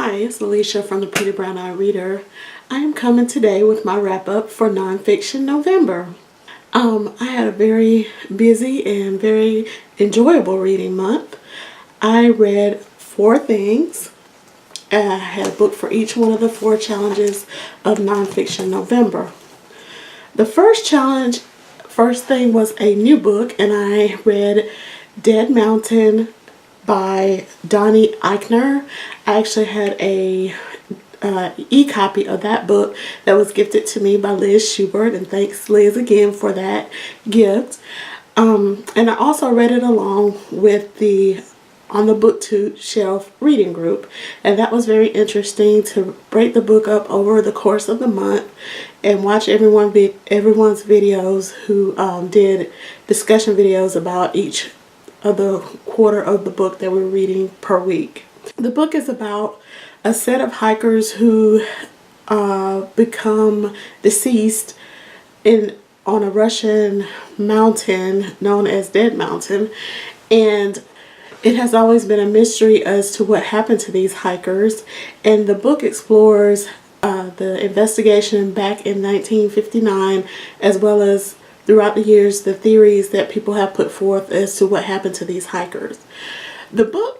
Hi, it's Alicia from the Pretty Brown Eye Reader. I am coming today with my wrap-up for Nonfiction November. I had a very busy and very enjoyable reading month. I read 4 things. I had a book for each one of the 4 challenges of Nonfiction November. The first thing was a new book, and I read Dead Mountain by Donnie Eichar. I actually had a e-copy of that book that was gifted to me by Liz Schubert, and thanks Liz again for that gift. And I also read it along with the on the Booktubers shelf reading group, and that was very interesting to break the book up over the course of the month and watch everyone's videos who did discussion videos about each of the quarter of the book that we're reading per week. The book is about a set of hikers who become deceased on a Russian mountain known as Dead Mountain, and it has always been a mystery as to what happened to these hikers, and the book explores the investigation back in 1959, as well as throughout the years the theories that people have put forth as to what happened to these hikers. The book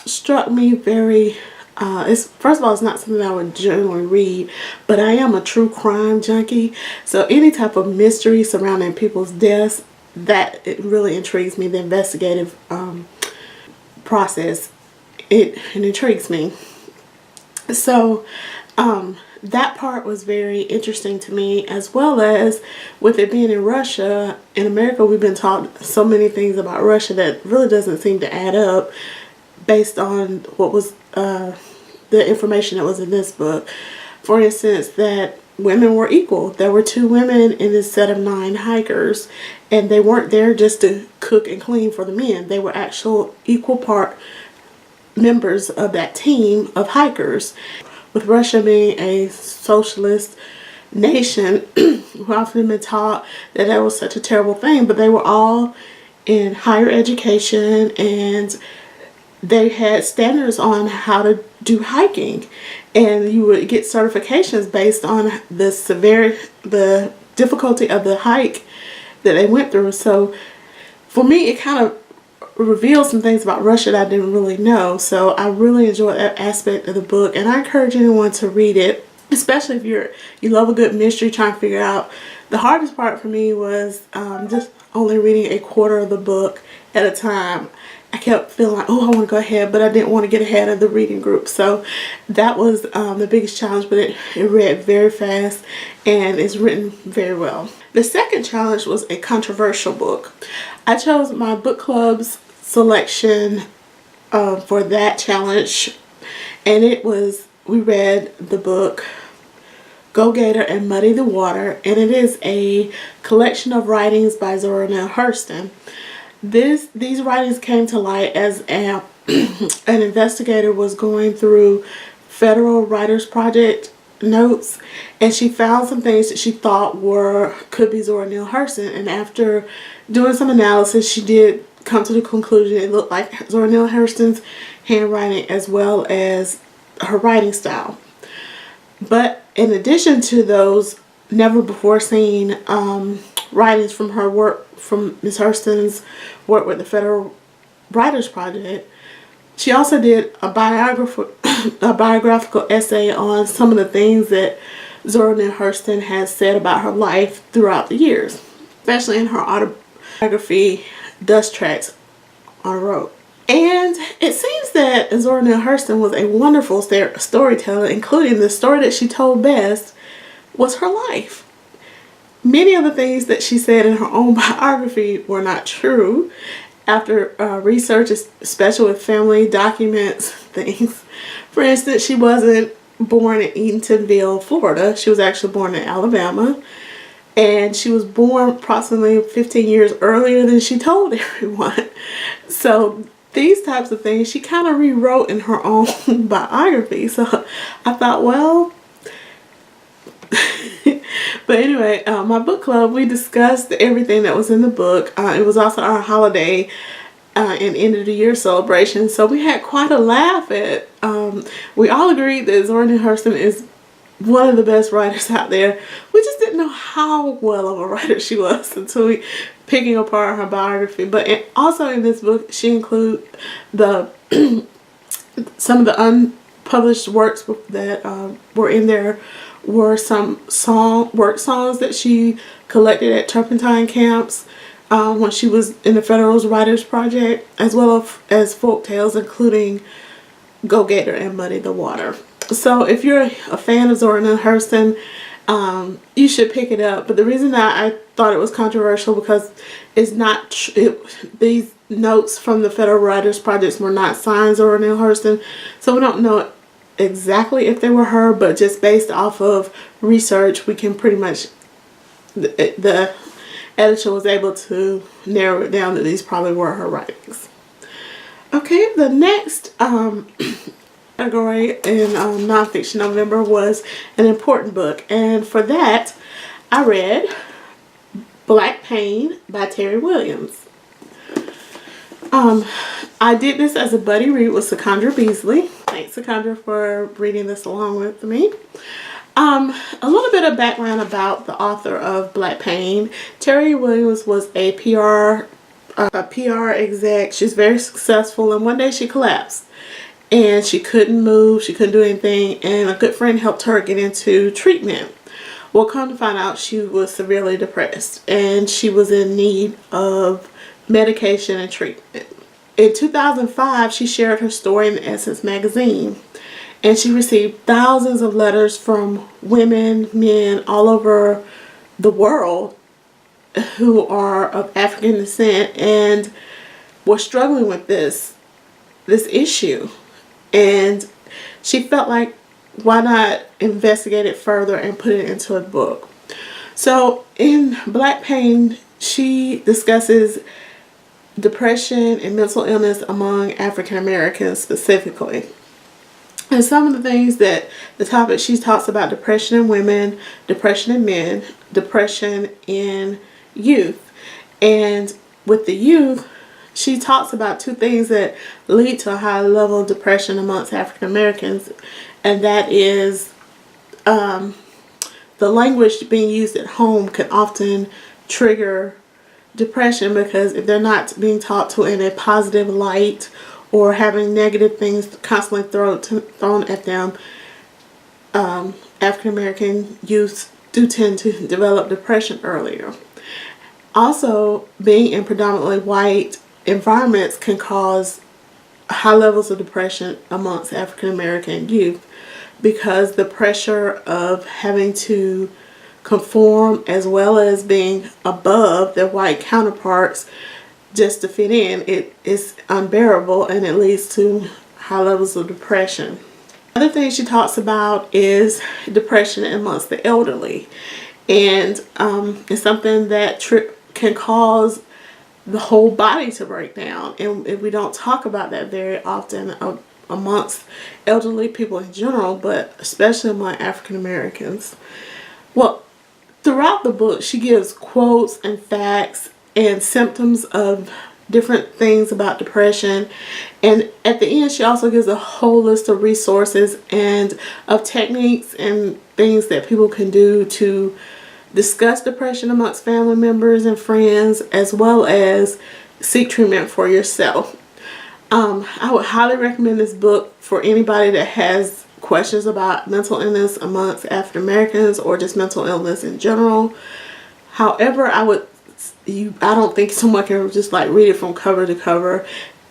struck me very first of all, it's not something I would generally read, but I am a true crime junkie, so any type of mystery surrounding people's deaths, that it really intrigues me. The investigative process, it intrigues me. So that part was very interesting to me, as well as with it being in Russia. In America, we've been taught so many things about Russia that really doesn't seem to add up based on what was the information that was in this book. For instance, that women were equal. There were 2 women in this set of 9 hikers, and they weren't there just to cook and clean for the men. They were actual equal part members of that team of hikers. With Russia being a socialist nation, we've often been taught that that was such a terrible thing, but they were all in higher education, and they had standards on how to do hiking, and you would get certifications based on the difficulty of the hike that they went through. So for me, it kind of revealed some things about Russia that I didn't really know. So I really enjoyed that aspect of the book, and I encourage anyone to read it, especially if you love a good mystery, trying to figure out. The hardest part for me was just only reading a quarter of the book at a time. I kept feeling like, oh, I want to go ahead, but I didn't want to get ahead of the reading group. So that was the biggest challenge, but it read very fast and it's written very well. The second challenge was a controversial book. I chose my book club's selection for that challenge, and we read the book Go Gator and Muddy the Water, and it is a collection of writings by Zora Neale Hurston. These writings came to light as an investigator was going through Federal Writers Project notes, and she found some things that she thought could be Zora Neale Hurston, and after doing some analysis, she did come to the conclusion it looked like Zora Neale Hurston's handwriting as well as her writing style. But in addition to those never before seen writings from her work, from Ms. Hurston's work with the Federal Writers Project, she also did a biographical essay on some of the things that Zora Neale Hurston has said about her life throughout the years, especially in her autobiography, Dust Tracks on a Road. And it seems that Zora Neale Hurston was a wonderful storyteller, including the story that she told best was her life. Many of the things that she said in her own biography were not true. After research, especially with family documents, things. For instance, she wasn't born in Eatonville, Florida. She was actually born in Alabama. And she was born approximately 15 years earlier than she told everyone. So these types of things she kind of rewrote in her own biography. So I thought, well, but anyway, my book club, we discussed everything that was in the book. It was also our holiday and end of the year celebration, so we had quite a laugh at We all agreed that Zora Neale Hurston is one of the best writers out there. We just didn't know how well of a writer she was until we picking apart her biography. But also in this book, she includes the some of the unpublished works that were in there were some work songs that she collected at turpentine camps when she was in the Federalist Writers Project, as well as folk tales including Go Gator and Muddy the Water. So if you're a fan of Zora Neale Hurston, you should pick it up. But the reason that I thought it was controversial because it's not these notes from the Federal Writers Project were not signed Zora Neale Hurston, so we don't know exactly if they were her, but just based off of research, we can pretty much, the editor was able to narrow it down that these probably were her writings. Okay, the next category in Nonfiction November was an important book, and for that I read Black Pain by Terrie Williams. I did this as a buddy read with Secondra Beasley. Thanks, Secondra, for reading this along with me. A little bit of background about the author of Black Pain. Terrie Williams was a PR exec. She's very successful, and one day she collapsed and she couldn't move, she couldn't do anything, and a good friend helped her get into treatment. Well, come to find out, she was severely depressed and she was in need of medication and treatment. In 2005, she shared her story in the Essence magazine, and she received thousands of letters from women, men all over the world who are of African descent and were struggling with this issue. And she felt like, why not investigate it further and put it into a book? So in Black Pain, she discusses depression and mental illness among African Americans specifically. And some of the things that the topic, she talks about depression in women, depression in men, depression in youth. And with the youth, she talks about two things that lead to a high level of depression amongst African Americans, and that is the language being used at home can often trigger depression, because if they're not being taught to in a positive light or having negative things constantly thrown at them, African American youth do tend to develop depression earlier. Also, being in predominantly white environments can cause high levels of depression amongst African American youth, because the pressure of having to conform as well as being above their white counterparts just to fit in, it is unbearable, and it leads to high levels of depression. Another thing she talks about is depression amongst the elderly, and it's something that can cause the whole body to break down, and we don't talk about that very often amongst elderly people in general, but especially among African Americans. Well, throughout the book, she gives quotes and facts and symptoms of different things about depression, and at the end she also gives a whole list of resources and of techniques and things that people can do to discuss depression amongst family members and friends, as well as seek treatment for yourself. I would highly recommend this book for anybody that has questions about mental illness amongst African Americans or just mental illness in general. However, I don't think someone can just like read it from cover to cover.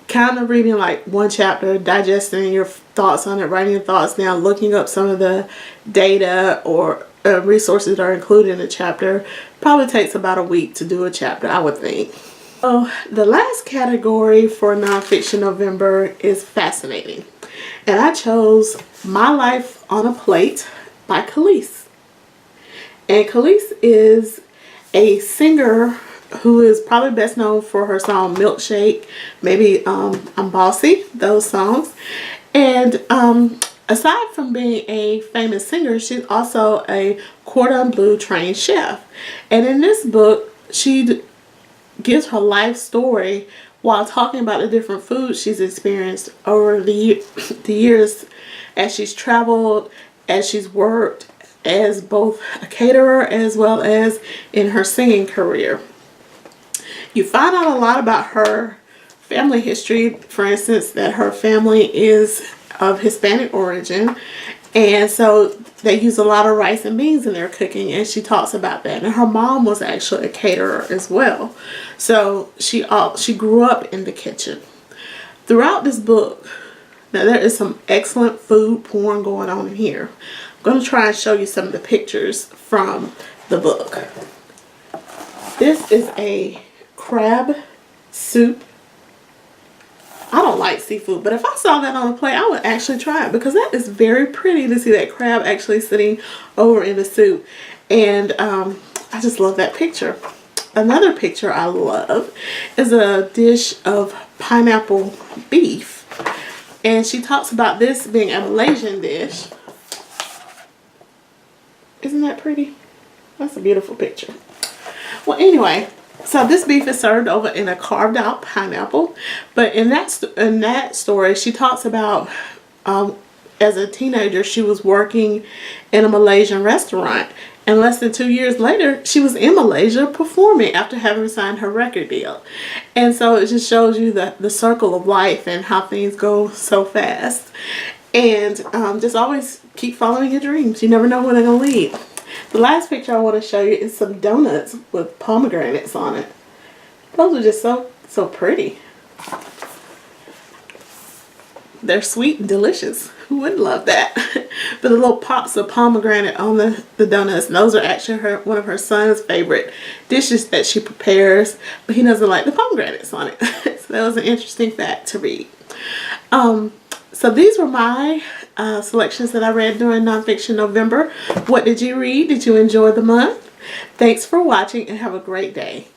Kind of reading like one chapter, digesting your thoughts on it, writing your thoughts down, looking up some of the data or resources that are included in the chapter probably takes about a week to do a chapter, I would think. So the last category for Nonfiction November is fascinating, and I chose My Life on a Plate by Kelis. And Kelis is a singer who is probably best known for her song Milkshake, maybe I'm Bossy, those songs. And aside from being a famous singer, she's also a cordon bleu trained chef. And in this book, she gives her life story while talking about the different foods she's experienced over the years as she's traveled, as she's worked as both a caterer as well as in her singing career. You find out a lot about her family history. For instance, that her family is of Hispanic origin, and so they use a lot of rice and beans in their cooking, and she talks about that. And her mom was actually a caterer as well, so she grew up in the kitchen. Throughout this book, now there is some excellent food porn going on in here. I'm going to try and show you some of the pictures from the book. This is a crab soup. I don't like seafood, but if I saw that on a plate, I would actually try it, because that is very pretty to see that crab actually sitting over in the soup. And I just love that picture. Another picture I love is a dish of pineapple beef. And she talks about this being a Malaysian dish. Isn't that pretty? That's a beautiful picture. Well, anyway, so this beef is served over in a carved out pineapple. But in that story, she talks about as a teenager, she was working in a Malaysian restaurant. And less than 2 years later, she was in Malaysia performing after having signed her record deal. And so it just shows you the circle of life and how things go so fast. And just always keep following your dreams. You never know where they're going to lead. The last picture I want to show you is some donuts with pomegranates on it. Those are just so pretty. They're sweet and delicious. Who wouldn't love that? But the little pops of pomegranate on the donuts, those are actually one of her son's favorite dishes that she prepares, but he doesn't like the pomegranates on it. So that was an interesting fact to read. So these were my selections that I read during Nonfiction November. What did you read? Did you enjoy the month? Thanks for watching and have a great day.